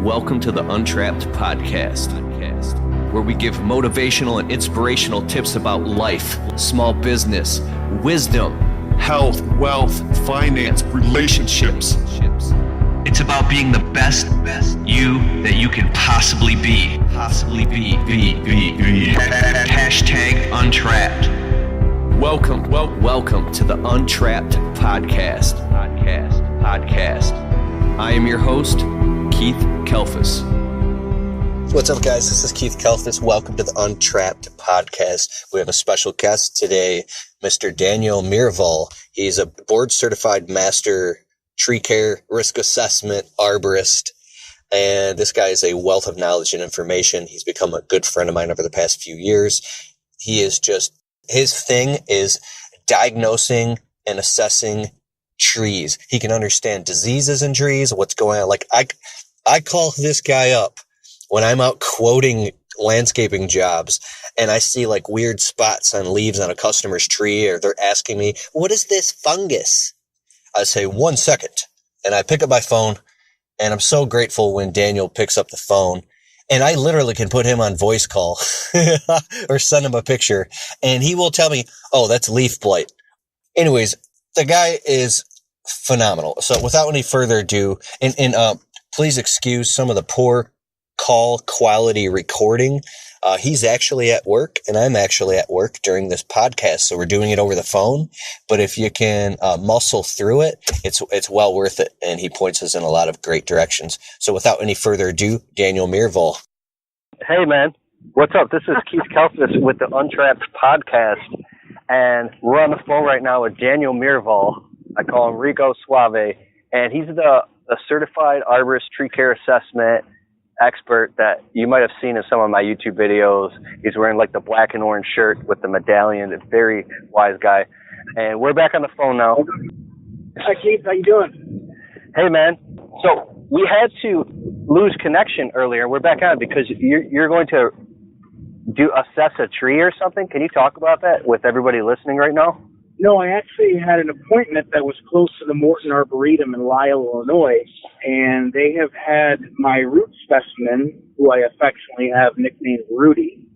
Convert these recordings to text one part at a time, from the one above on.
Welcome to the Untrapped podcast, where we give motivational and inspirational tips about life, small business, wisdom, health, wealth, finance, relationships. It's about being the best you that you can possibly be. Hashtag Untrapped. Welcome to the Untrapped podcast. I am your host, Keith Kelfis. What's up, guys? This is Keith Kelfis. Welcome to the Untrapped podcast. We have a special guest today, Mr. Daniel Miraval. He's a board-certified master tree care risk assessment arborist, and this guy is a wealth of knowledge and information. He's become a good friend of mine over the past few years. His thing is diagnosing and assessing trees. He can understand diseases in trees, what's going on. Like I call this guy up when I'm out quoting landscaping jobs and I see like weird spots on leaves on a customer's tree, or they're asking me, what is this fungus? I say, 1 second. And I pick up my phone, and I'm so grateful when Daniel picks up the phone, and I literally can put him on voice call or send him a picture, and he will tell me, oh, that's leaf blight. Anyways, the guy is phenomenal. So without any further ado, and please excuse some of the poor call quality recording. He's actually at work, and I'm actually at work during this podcast, so we're doing it over the phone. But if you can muscle through it, it's well worth it, and he points us in a lot of great directions. So without any further ado, Daniel Miraval. Hey, man. What's up? This is Keith Kelfis with the Untrapped podcast, and we're on the phone right now with Daniel Miraval. I call him Rico Suave, and he's the certified arborist tree care assessment expert that you might have seen in some of my YouTube videos. He's wearing like the black and orange shirt with the medallion. A very wise guy. And we're back on the phone now. Hi, Keith. How you doing? Hey, man. So we had to lose connection earlier. We're back on because you're going to assess a tree or something. Can you talk about that with everybody listening right now? No, I actually had an appointment that was close to the Morton Arboretum in Lisle, Illinois, and they have had my root specimen, who I affectionately have nicknamed Rudy.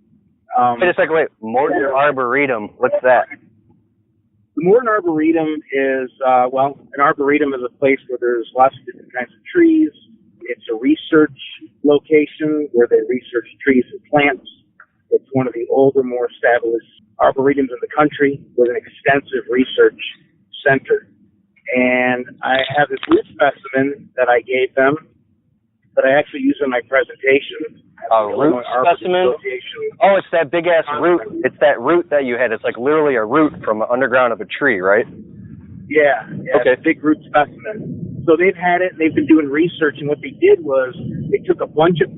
Wait a second, Morton Arboretum, what's that? The Morton Arboretum is, an arboretum is a place where there's lots of different kinds of trees. It's a research location where they research trees and plants. It's one of the older, more established arboretums in the country with an extensive research center. And I have this root specimen that I gave them that I actually use in my presentation. A root specimen? Oh, it's that big-ass root. It's that root that you had. It's like literally a root from the underground of a tree, right? Yeah, okay. It's a big root specimen. So they've had it, they've been doing research, and what they did was they took a bunch of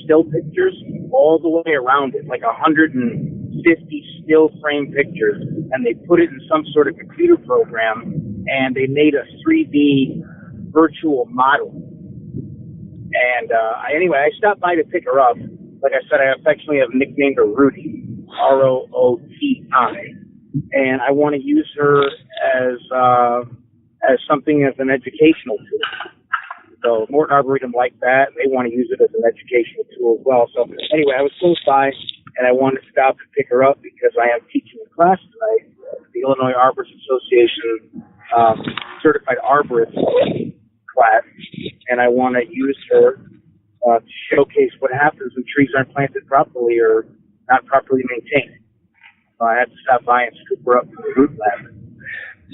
still pictures all the way around it, like 150 still frame pictures, and they put it in some sort of computer program, and they made a 3D virtual model. And anyway, I stopped by to pick her up. Like I said, I affectionately have nicknamed her Rudy, R-O-O-T-I, and I want to use her as something as an educational tool. So Morton Arboretum like that. They want to use it as an educational tool as well. So anyway, I was close by, and I wanted to stop and pick her up because I am teaching a class tonight, the Illinois Arborist Association Certified Arborist class, and I want to use her to showcase what happens when trees aren't planted properly or not properly maintained. So I had to stop by and scoop her up from the root lab.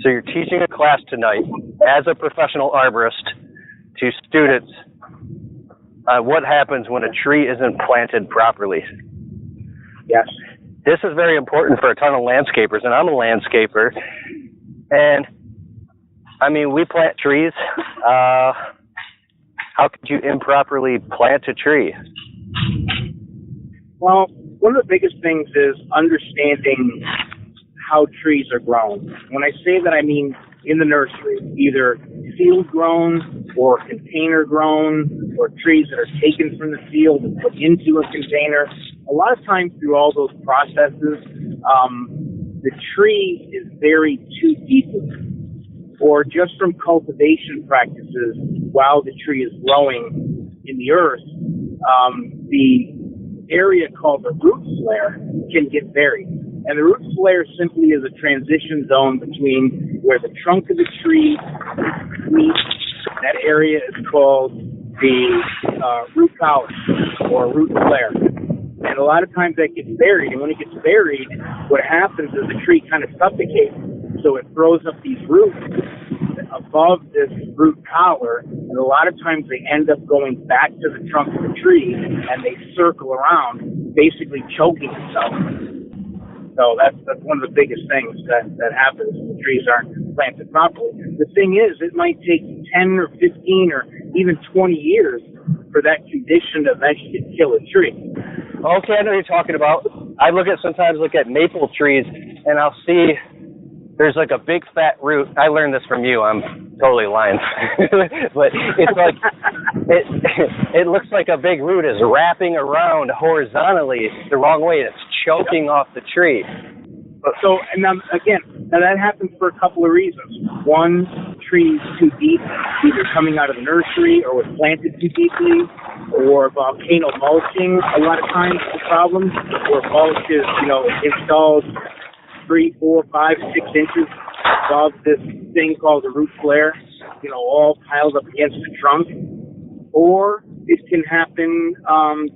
So you're teaching a class tonight as a professional arborist to students what happens when a tree isn't planted properly. Yes. This is very important for a ton of landscapers, and I'm a landscaper. And, I mean, we plant trees. How could you improperly plant a tree? Well, one of the biggest things is understanding how trees are grown. When I say that, I mean in the nursery, either field grown or container grown, or trees that are taken from the field and put into a container. A lot of times through all those processes, the tree is buried too deeply, or just from cultivation practices while the tree is growing, in the earth, the area called the root flare can get buried. And the root flare simply is a transition zone between where the trunk of the tree meets. That area is called the root collar or root flare. And a lot of times that gets buried. And when it gets buried, what happens is the tree kind of suffocates. So it throws up these roots above this root collar, and a lot of times they end up going back to the trunk of the tree, and they circle around, basically choking itself. So that's one of the biggest things that happens when the trees aren't planted properly. The thing is, it might take 10 or 15 or even 20 years for that condition to eventually kill a tree. Okay, I know what you're talking about. I sometimes look at maple trees, and I'll see there's like a big fat root. I learned this from you. I'm totally lying. But it's like, it looks like a big root is wrapping around horizontally the wrong way. It's choking off the tree. So, and now, again, that happens for a couple of reasons. One, tree's too deep, either coming out of the nursery or was planted too deeply, or volcano mulching. A lot of times the problem where mulch is, installed 3, 4, 5, 6 inches above this thing called the root flare, all piled up against the trunk. Or it can happen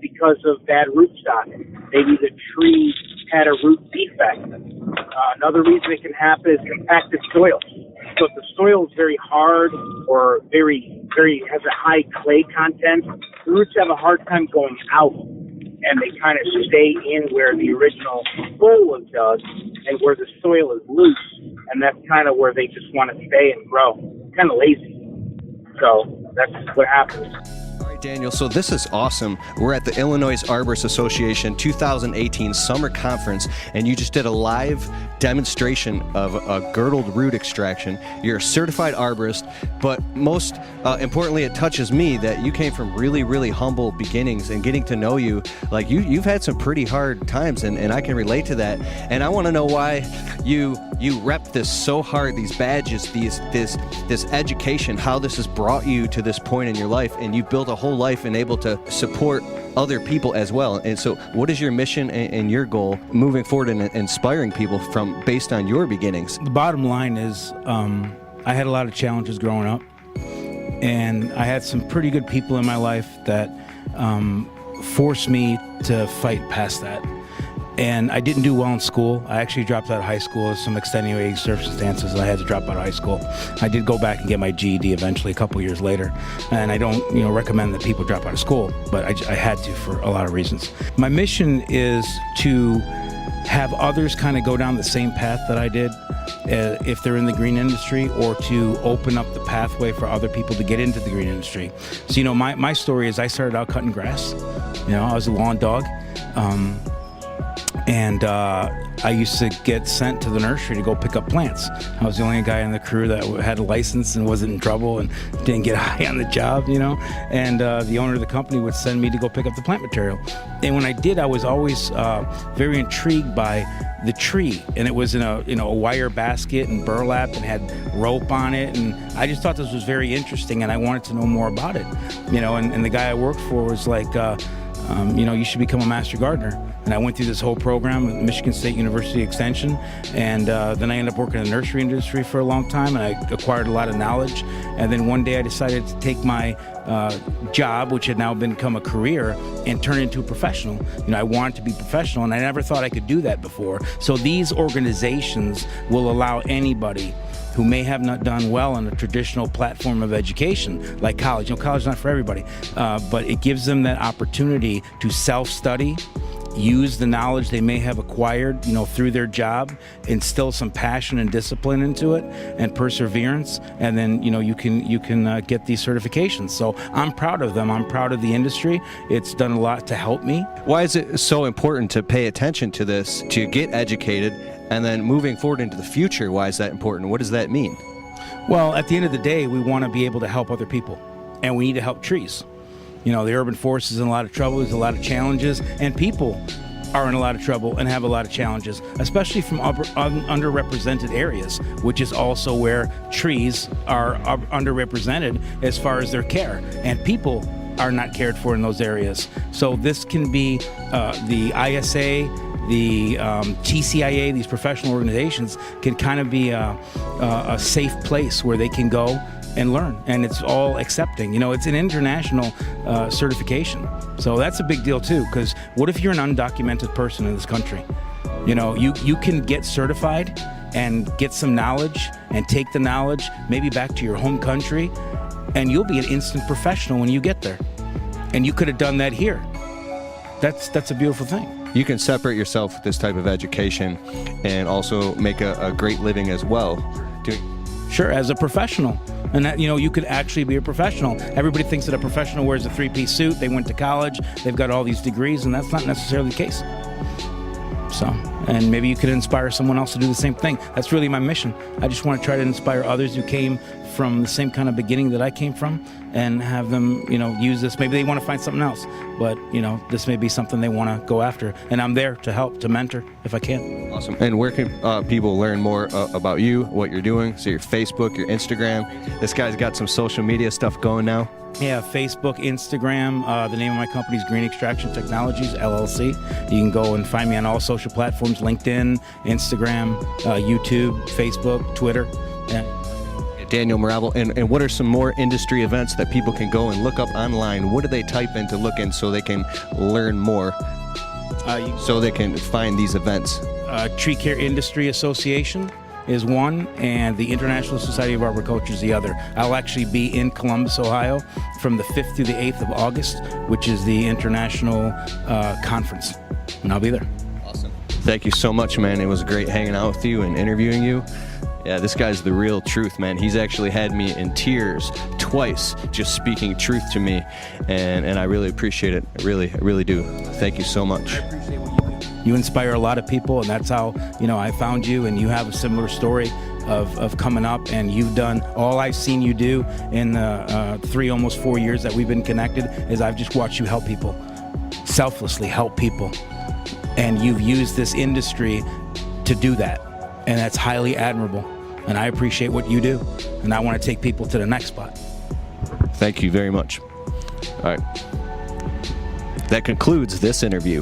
because of bad root stock. Maybe the tree had a root defect. Another reason it can happen is compacted soil. So if the soil is very hard or very has a high clay content, the roots have a hard time going out, and they kind of stay in where the original hole was dug and where the soil is loose, and that's kind of where they just want to stay and grow. Kind of lazy. So that's what happens. Daniel, so this is awesome. We're at the Illinois Arborist Association 2018 Summer Conference, and you just did a live demonstration of a girdled root extraction. You're a certified arborist, but most importantly, it touches me that you came from really, really humble beginnings, and getting to know you, like you've had some pretty hard times, and I can relate to that. And I want to know why you rep this so hard, these badges, this education, how this has brought you to this point in your life, and you've built a whole life and able to support other people as well. And so what is your mission and your goal moving forward in inspiring people based on your beginnings? The bottom line is I had a lot of challenges growing up, and I had some pretty good people in my life that forced me to fight past that. And I didn't do well in school. I actually dropped out of high school. There's some extenuating circumstances, and I had to drop out of high school. I did go back and get my GED eventually a couple years later. And I don't recommend that people drop out of school, but I had to for a lot of reasons. My mission is to have others kind of go down the same path that I did if they're in the green industry, or to open up the pathway for other people to get into the green industry. So, my story is I started out cutting grass. I was a lawn dog. And I used to get sent to the nursery to go pick up plants. I was the only guy in the crew that had a license and wasn't in trouble and didn't get high on the job, And the owner of the company would send me to go pick up the plant material. And when I did, I was always very intrigued by the tree. And it was in a wire basket and burlap and had rope on it. And I just thought this was very interesting, and I wanted to know more about it. And the guy I worked for was like, you should become a master gardener. And I went through this whole program at Michigan State University Extension, and then I ended up working in the nursery industry for a long time, and I acquired a lot of knowledge. And then one day I decided to take my job, which had now become a career, and turn it into a professional. I wanted to be professional, and I never thought I could do that before. So these organizations will allow anybody who may have not done well on a traditional platform of education, like college. College is not for everybody, but it gives them that opportunity to self-study, use the knowledge they may have acquired, through their job, instill some passion and discipline into it, and perseverance, and then, you can get these certifications. So I'm proud of them. I'm proud of the industry. It's done a lot to help me. Why is it so important to pay attention to this, to get educated, and then moving forward into the future? Why is that important? What does that mean? Well, at the end of the day, we want to be able to help other people, and we need to help trees. The urban forest is in a lot of trouble. There's a lot of challenges, and people are in a lot of trouble and have a lot of challenges, especially from underrepresented areas, which is also where trees are underrepresented as far as their care. And people are not cared for in those areas. So this can be the ISA, the TCIA, these professional organizations can kind of be a safe place where they can go and learn, and it's all accepting. It's an international certification, so that's a big deal too. Because what if you're an undocumented person in this country? You can get certified and get some knowledge and take the knowledge maybe back to your home country, and you'll be an instant professional when you get there. And you could have done that here. That's a beautiful thing. You can separate yourself with this type of education and also make a great living as well. Sure, as a professional. And that, you could actually be a professional. Everybody thinks that a professional wears a three-piece suit, they went to college, they've got all these degrees, and that's not necessarily the case. So, and maybe you could inspire someone else to do the same thing. That's really my mission. I just want to try to inspire others who came from the same kind of beginning that I came from and have them, use this. Maybe they want to find something else, but, this may be something they want to go after. And I'm there to help, to mentor if I can. Awesome. And where can people learn more about you, what you're doing? So your Facebook, your Instagram. This guy's got some social media stuff going now. Yeah, Facebook, Instagram. The name of my company is Green Extraction Technologies, LLC. You can go and find me on all social platforms, LinkedIn, Instagram, YouTube, Facebook, Twitter. Yeah. Daniel Miraval. And what are some more industry events that people can go and look up online? What do they type in to look in so they can learn more, so they can find these events? Tree Care Industry Association is one, and the International Society of Arboriculture is the other. I'll actually be in Columbus, Ohio from the 5th through the 8th of August, which is the international conference, and I'll be there. Awesome. Thank you so much, man. It was great hanging out with you and interviewing you. Yeah, this guy's the real truth, man. He's actually had me in tears twice just speaking truth to me, and I really appreciate it. I really do. Thank you so much. I appreciate what you do. You inspire a lot of people, and that's how, I found you, and you have a similar story of coming up, and you've done all I've seen you do in the 3, almost 4 years that we've been connected is I've just watched you help people, selflessly help people, and you've used this industry to do that, and that's highly admirable, and I appreciate what you do, and I want to take people to the next spot. Thank you very much. All right. That concludes this interview.